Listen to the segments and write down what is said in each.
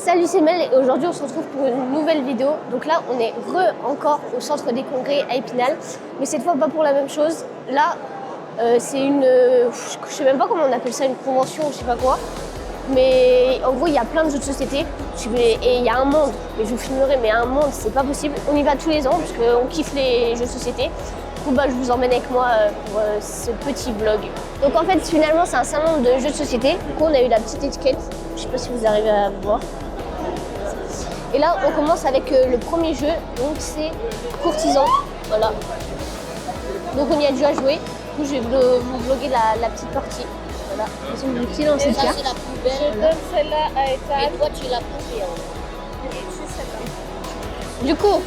Salut, c'est Mel et aujourd'hui on se retrouve pour une nouvelle vidéo. Donc là on est encore au centre des congrès à Épinal, mais cette fois pas pour la même chose. Là c'est une, je sais même pas comment on appelle ça, une convention ou je sais pas quoi. Mais en gros il y a plein de jeux de société et il y a un monde, mais je vous filmerai, mais un monde c'est pas possible. On y va tous les ans parce qu'on kiffe les jeux de société. Du coup, je vous emmène avec moi pour ce petit vlog. Donc en fait finalement c'est un salon de jeux de société. Du coup on a eu la petite étiquette, je sais pas si vous arrivez à voir. Et là, on commence avec le premier jeu, donc c'est Courtisan, voilà. Donc on y a déjà joué, du coup je vais vous vlogger la petite partie, voilà. C'est une petite dans cette carte. C'est la plus belle. Je donne celle-là à Ethan. Et toi, tu l'as pris. Et c'est celle-là. Du coup,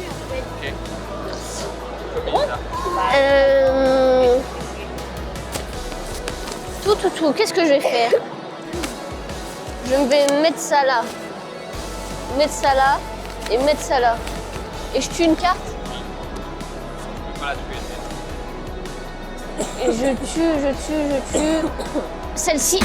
qu'est-ce que je vais faire? Je vais mettre ça là. Mettre ça là et mettre ça là. Et je tue une carte. Et je tue. Celle-ci.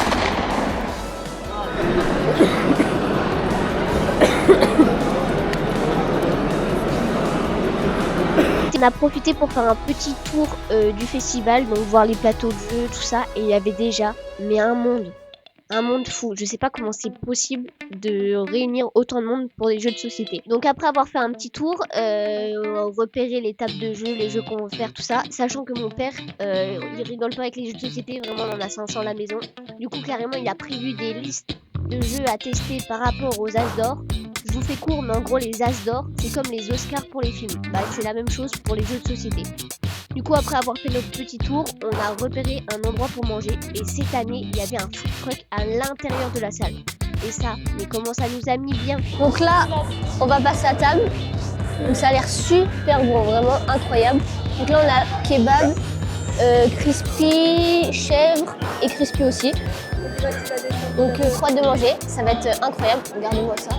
On a profité pour faire un petit tour du festival, donc voir les plateaux de jeux, tout ça. Et il y avait déjà, mais un monde fou. Je sais pas comment c'est possible de réunir autant de monde pour des jeux de société. Donc après avoir fait un petit tour, repérer les tables de jeu, les jeux qu'on veut faire, tout ça, sachant que mon père, il rigole pas avec les jeux de société, vraiment on en a 500 à la maison. Du coup carrément il a prévu des listes de jeux à tester par rapport aux As d'or. Je vous fais court, mais en gros les As d'or, c'est comme les Oscars pour les films. C'est la même chose pour les jeux de société. Du coup, après avoir fait notre petit tour, on a repéré un endroit pour manger. Et cette année, il y avait un food truck à l'intérieur de la salle. Et ça, mais comment ça nous a mis bien. Donc là, on va passer à table. Donc ça a l'air super bon, vraiment incroyable. Donc là, on a kebab, crispy, chèvre et crispy aussi. Donc froid de manger, ça va être incroyable. Regardez-moi ça.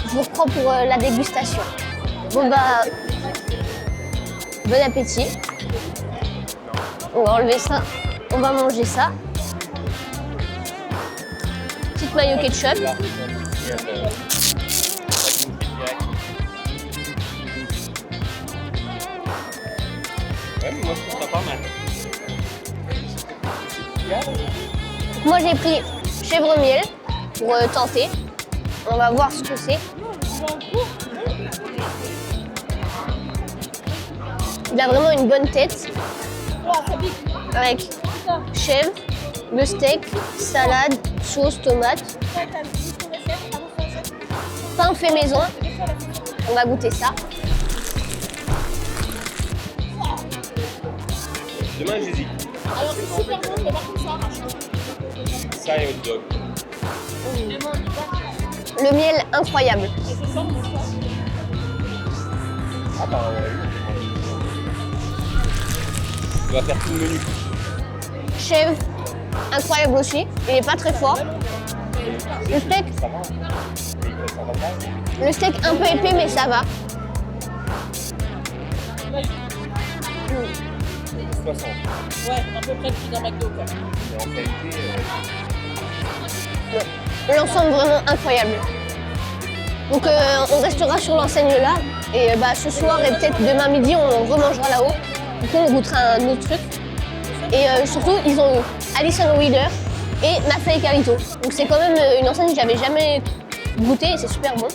Je vous reprends pour la dégustation. Bon bon appétit. On va enlever ça, on va manger ça. Petite mayo ketchup. Ouais, moi je trouve ça pas mal. Moi j'ai pris chèvre miel pour tenter. On va voir ce que c'est. Il a vraiment une bonne tête. Avec chèvre, le steak, salade, sauce, tomate. Pain fait maison. On va goûter ça. Demain j'hésite. Alors, c'est super bon, mais par contre, ça arrache. Ça et hot dog. Le miel incroyable. Ah bah on va faire tout le menu. Chèvre, incroyable aussi. Il est pas très fort. Le steak un peu épais, mais ça va. 60. Ouais, à peu près le prix d'un McDo, quoi. Et en qualité, L'ensemble vraiment incroyable. Donc on restera sur l'enseigne là. Et ce soir et peut-être demain midi, on remangera là-haut. Du coup, on goûtera un autre truc. Et surtout, ils ont eu Alison Wheeler et Mafia et Carito. Donc c'est quand même une enseigne que j'avais jamais goûté et c'est super bon.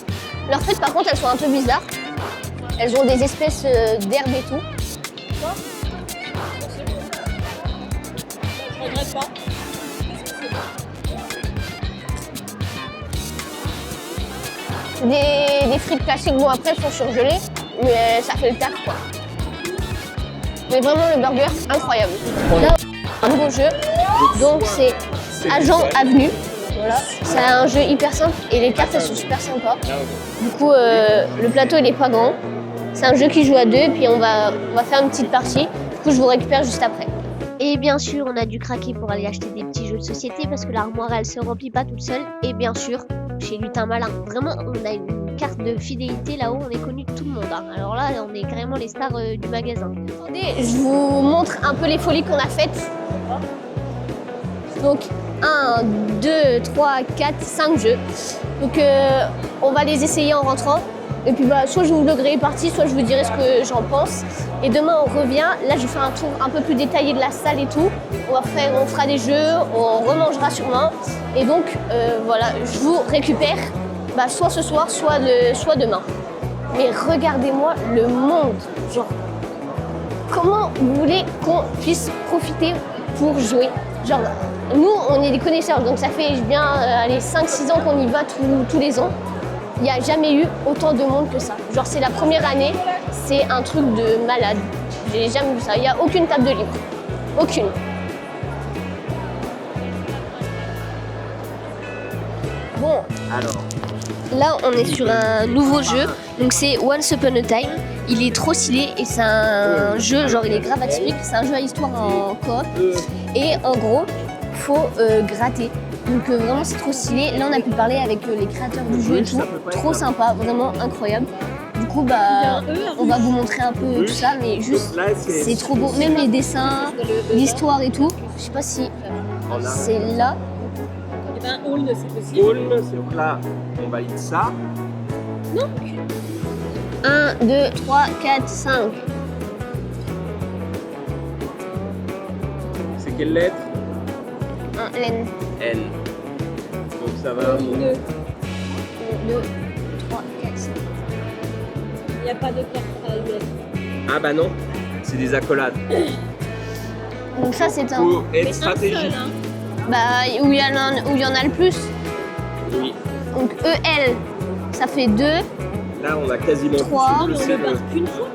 Leurs frites, par contre, elles sont un peu bizarres. Elles ont des espèces d'herbes et tout. Je regrette pas. Des frites classiques, bon après, elles sont surgelées, mais ça fait le taf, quoi. Mais vraiment, le burger, incroyable. Là, un nouveau jeu, donc c'est Agent Avenue. Voilà. C'est un jeu hyper simple et les cartes, elles sont super sympas. Du coup, le plateau, il est pas grand. C'est un jeu qui joue à deux, et puis on va faire une petite partie. Du coup, je vous récupère juste après. Et bien sûr, on a dû craquer pour aller acheter des petits jeux de société parce que l'armoire, elle se remplit pas toute seule. Et bien sûr, chez Lutin Malin, vraiment, on a une carte de fidélité là-haut, on est connu de tout le monde. Alors là, on est carrément les stars du magasin. Attendez, je vous montre un peu les folies qu'on a faites. Donc, 1, 2, 3, 4, 5 jeux. Donc on va les essayer en rentrant. Et puis bah, soit je vous vloguerai les parties, soit je vous dirai ce que j'en pense. Et demain on revient. Là je vais faire un tour un peu plus détaillé de la salle et tout. On fera des jeux, on remangera sûrement. Et donc voilà, je vous récupère bah, soit ce soir, soit demain. Mais regardez-moi le monde. Genre, comment vous voulez qu'on puisse profiter pour jouer? Genre, nous on est des connaisseurs, donc ça fait bien 5-6 ans qu'on y va tous les ans. Il n'y a jamais eu autant de monde que ça. Genre c'est la première année, c'est un truc de malade. J'ai jamais vu ça. Il n'y a aucune table de libre. Aucune. Bon, Alors, là on est sur un nouveau jeu. Donc c'est Once Upon a Time. Il est trop stylé et c'est un jeu, genre il est grave atypique. C'est un jeu à histoire en coop. Et en gros, faut gratter. Donc vraiment c'est trop stylé. Là on a pu parler avec les créateurs du jeu et tout. Trop sympa, vraiment incroyable. Du coup bah on va vous montrer un peu tout ça, mais juste c'est trop beau. Même les dessins, l'histoire et tout. Je sais pas si c'est là. Eh ben, Ulm, c'est possible. Ulm, c'est donc là, on valide ça. 1, 2, 3, 4, 5. C'est quelle lettre? Un N. N. Donc ça va. 1, 2, 3, 4, 5. Il n'y a pas de carte à US. Ah bah non, c'est des accolades. Donc ça c'est un. Faut être Mais un stratégique. seul, hein. Bah où il y en a le plus. Oui. Donc EL, ça fait 2. Là, on a quasiment Trois. tout On le le barre qu'une fois.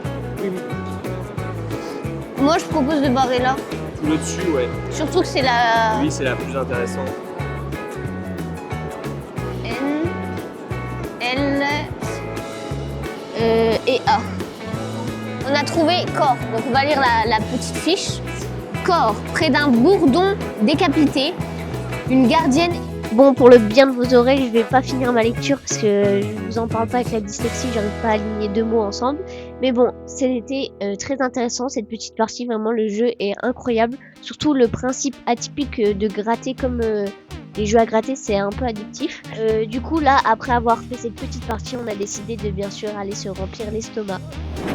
Moi je propose de barrer là. Tout le dessus, ouais. Surtout que c'est la Lui, c'est la plus intéressante. N, L et A. On a trouvé corps. Donc on va lire la petite fiche. Corps, près d'un bourdon décapité, une gardienne. Bon, pour le bien de vos oreilles, je vais pas finir ma lecture parce que je vous en parle pas avec la dyslexie, j'arrive pas à aligner 2 mots ensemble. Mais bon, c'était très intéressant cette petite partie, vraiment le jeu est incroyable. Surtout le principe atypique de gratter comme les jeux à gratter, c'est un peu addictif. Du coup là, après avoir fait cette petite partie, on a décidé de bien sûr aller se remplir l'estomac.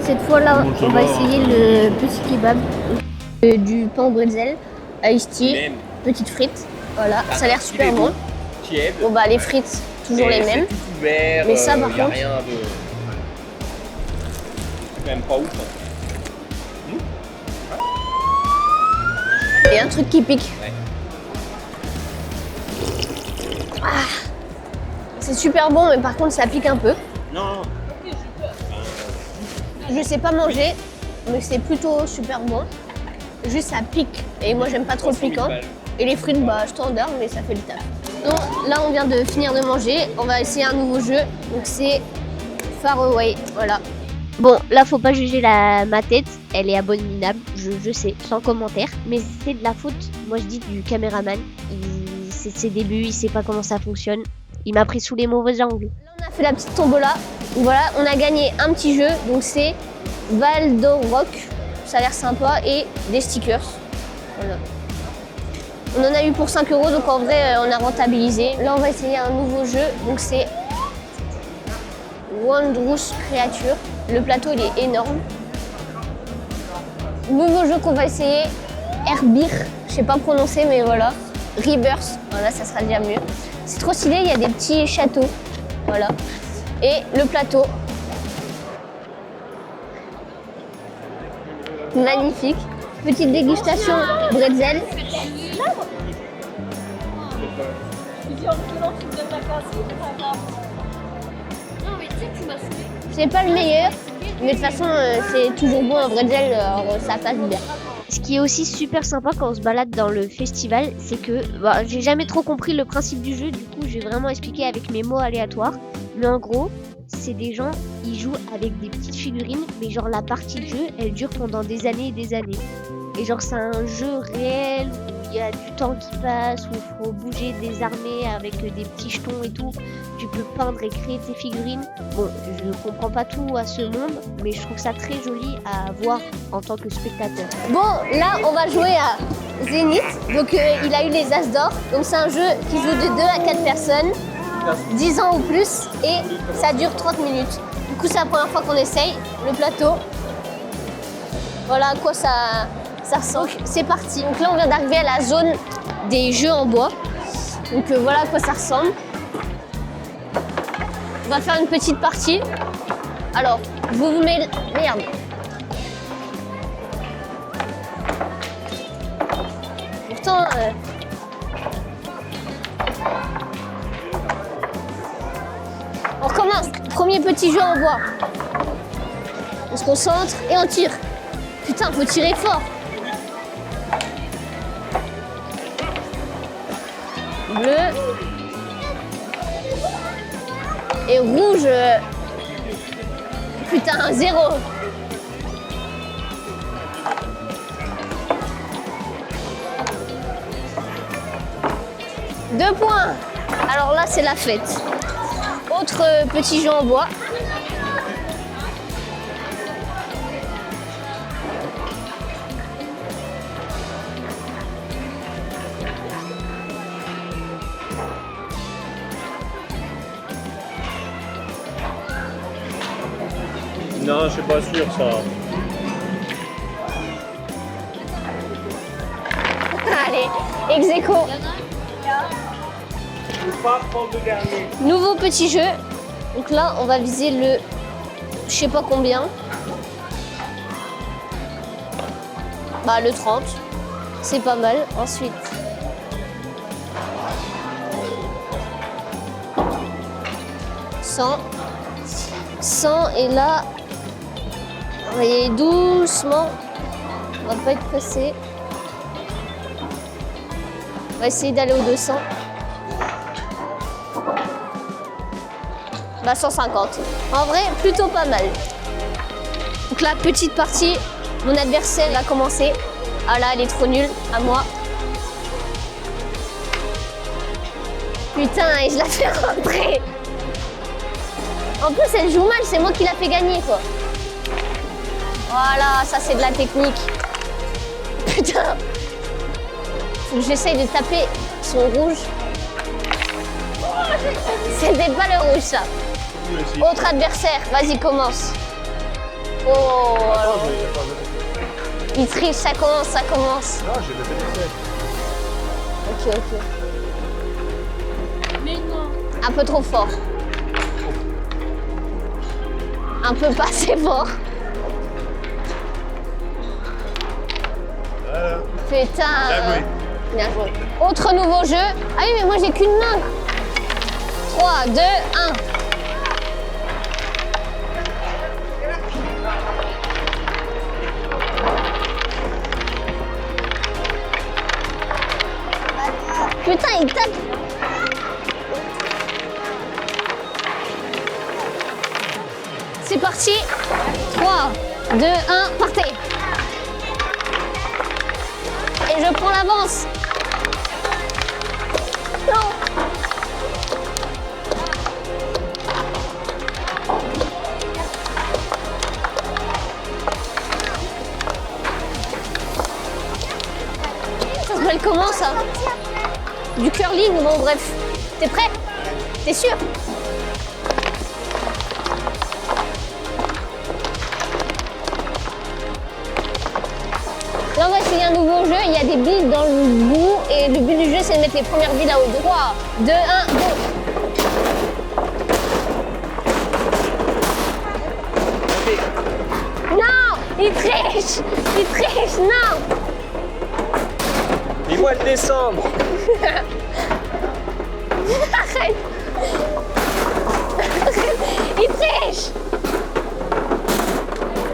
Cette fois-là, on va essayer le petit kebab, du pain au bretzel, iced tea, Même. petites frites. Voilà, ça a l'air super bon. Tiède. Bon bah les frites, toujours les mêmes. C'est tout ouvert. Mais ça, par y a contre- rien de. C'est même pas ouf. Hein. Et un truc qui pique. Ouais. Ah, c'est super bon, mais par contre ça pique un peu. Non. Je sais pas manger, mais c'est plutôt super bon. Juste ça pique. Et moi j'aime pas trop le piquant. Et les frites, bah standard, mais ça fait le taf. Donc là on vient de finir de manger. On va essayer un nouveau jeu. Donc c'est Far Away. Voilà. Bon, là faut pas juger ma tête. Elle est abominable, je sais, sans commentaire. Mais c'est de la faute, moi je dis, du caméraman. C'est de ses débuts, il sait pas comment ça fonctionne. Il m'a pris sous les mauvais angles. Là on a fait la petite tombola. Voilà, on a gagné un petit jeu. Donc c'est Valdorock. Ça a l'air sympa. Et des stickers. Voilà. On en a eu pour 5 €, donc en vrai, on a rentabilisé. Là, on va essayer un nouveau jeu, donc c'est Wondrous Creature. Le plateau, il est énorme. Nouveau jeu qu'on va essayer, Herbir. Je sais pas prononcer, mais voilà. Rebirth, voilà, ça sera déjà mieux. C'est trop stylé, il y a des petits châteaux. Voilà. Et le plateau. Magnifique. Petite dégustation bretzel. C'est pas le meilleur, mais de toute façon c'est toujours bon un bretzel, alors ça passe bien. Ce qui est aussi super sympa quand on se balade dans le festival, c'est que j'ai jamais trop compris le principe du jeu, du coup j'ai vraiment expliqué avec mes mots aléatoires. Mais en gros, c'est des gens, ils jouent avec des petites figurines, mais genre la partie de jeu, elle dure pendant des années et des années. Et genre c'est un jeu réel où il y a du temps qui passe, où il faut bouger des armées avec des petits jetons et tout. Tu peux peindre et créer tes figurines. Bon, je comprends pas tout à ce monde, mais je trouve ça très joli à voir en tant que spectateur. Bon, là on va jouer à Zénith. Donc il a eu les As d'or. Donc c'est un jeu qui joue de 2 à 4 personnes, 10 ans ou plus, et ça dure 30 minutes. Du coup c'est la première fois qu'on essaye le plateau. Voilà à quoi ça ressemble. C'est parti. Donc là on vient d'arriver à la zone des jeux en bois. Donc voilà à quoi ça ressemble. On va faire une petite partie. Alors, vous mettez... Merde. Pourtant... On recommence. Premier petit jeu en bois. On se concentre et on tire. Putain, faut tirer fort. Bleu. Et rouge. Putain, 0. Deux points. Alors là, c'est la fête. Autre petit jeu en bois. Non, je suis pas sûr ça. Allez, ex-aequo. Faut pas prendre le dernier. Nouveau petit jeu. Donc là, on va viser le... Je sais pas combien. Bah, le 30. C'est pas mal. Ensuite... 100. 100 et là... On va y aller doucement. On va pas être pressé. On va essayer d'aller au 200. Bah 150. En vrai, plutôt pas mal. Donc la petite partie, mon adversaire va commencer. Ah là, elle est trop nulle, à moi. Putain, et je la fais rentrer. En plus, elle joue mal, c'est moi qui la fais gagner, quoi. Voilà, ça c'est de la technique. Putain. Faut que j'essaye de taper son rouge. C'était pas le rouge, ça. Autre adversaire, vas-y, commence. Oh, alors. Il triche, ça commence, ça commence. Non, j'ai le fait. Ok. Mais non. Un peu trop fort. Un peu pas assez fort. Putain. Bien joué. Autre nouveau jeu. Ah oui, mais moi j'ai qu'une main. 3, 2, 1. Putain, il tape. C'est parti. 3, 2, 1, partez. Et je prends l'avance. Non. Ça s'appelle comment ça? Du curling, bon bref. T'es prêt? T'es sûr? Là on va essayer un nouveau jeu, il y a des billes dans le bout et le but du jeu c'est de mettre les premières billes là-haut. 3, 2, 1, go! Non! Il triche! Il triche! Non! Dis-moi de descendre. Arrête! Il triche!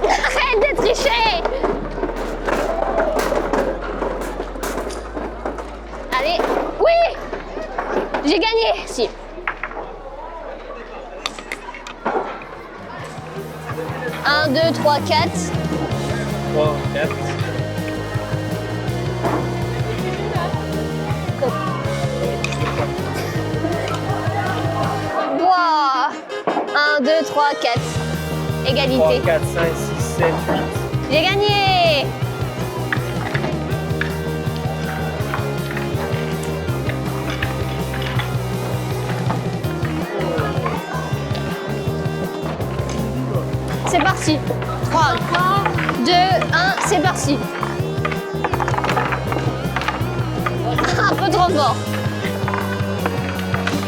Arrête de tricher! Allez! Oui! J'ai gagné! Si. Un, 2, 3, 4. 3, 4. Wow. 1, 2, 3, 4. Égalité. 3, 4, 5, 6, 7, 8. J'ai gagné! c'est parti. 3, 2, 1, c'est parti. Un peu trop fort.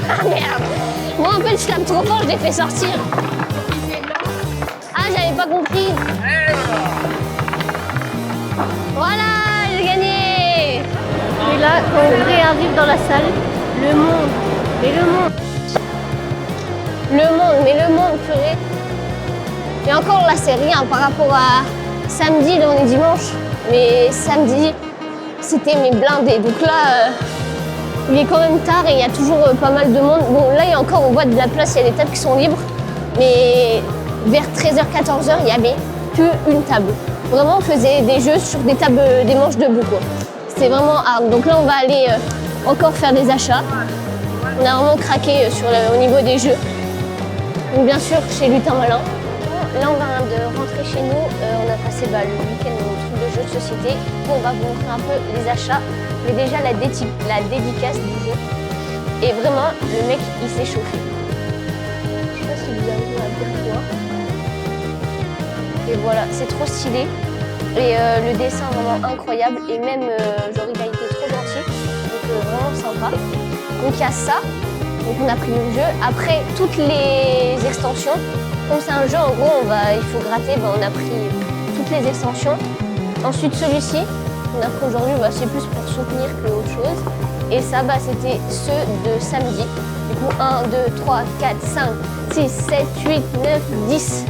Ah merde. Moi en fait je tape trop fort, je l'ai fait sortir. Ah j'avais pas compris. Voilà, j'ai gagné. Et là, quand on réarrive dans la salle, le monde, mais le monde. Mais le monde, purée. Et encore là, c'est rien par rapport à samedi, là on est dimanche. Mais samedi, c'était mes blindés. Donc là, il est quand même tard et il y a toujours pas mal de monde. Bon, là, il y a encore, on voit de la place, il y a des tables qui sont libres. Mais vers 13h, 14h, il n'y avait qu'une table. Vraiment, on faisait des jeux sur des tables, des manches debout, quoi. C'était vraiment hard. Donc là, on va aller encore faire des achats. On a vraiment craqué au niveau des jeux. Donc bien sûr, chez Lutin Malin. Là, on vient de rentrer chez nous. On a passé le week-end dans notre truc de jeux de société. On va vous montrer un peu les achats. Mais déjà, la dédicace du jeu. Et vraiment, le mec, il s'est chauffé. Je sais pas si vous arrivez à bien voir. Et voilà, c'est trop stylé. Et le dessin vraiment incroyable. Et même, genre, il a été trop gentil. Donc, vraiment sympa. Donc, il y a ça. Donc, on a pris le jeu. Après, toutes les extensions. Comme c'est un jeu, en gros, il faut gratter. On a pris toutes les extensions. Ensuite, celui-ci, on a pris aujourd'hui, c'est plus pour soutenir que autre chose. Et ça, c'était ceux de samedi. Du coup, 1, 2, 3, 4, 5, 6, 7, 8, 9, 10.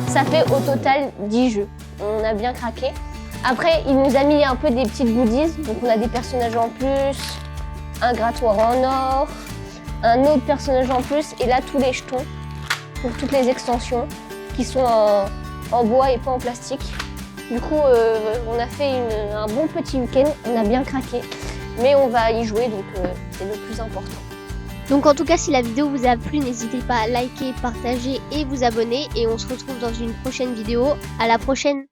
Ça fait au total 10 jeux. On a bien craqué. Après, il nous a mis un peu des petites goodies. Donc, on a des personnages en plus, un grattoir en or, un autre personnage en plus. Et là, tous les jetons pour toutes les extensions qui sont en bois et pas en plastique. Du coup, on a fait un bon petit week-end. On a bien craqué. Mais on va y jouer, donc c'est le plus important. Donc en tout cas, si la vidéo vous a plu, n'hésitez pas à liker, partager et vous abonner. Et on se retrouve dans une prochaine vidéo. À la prochaine!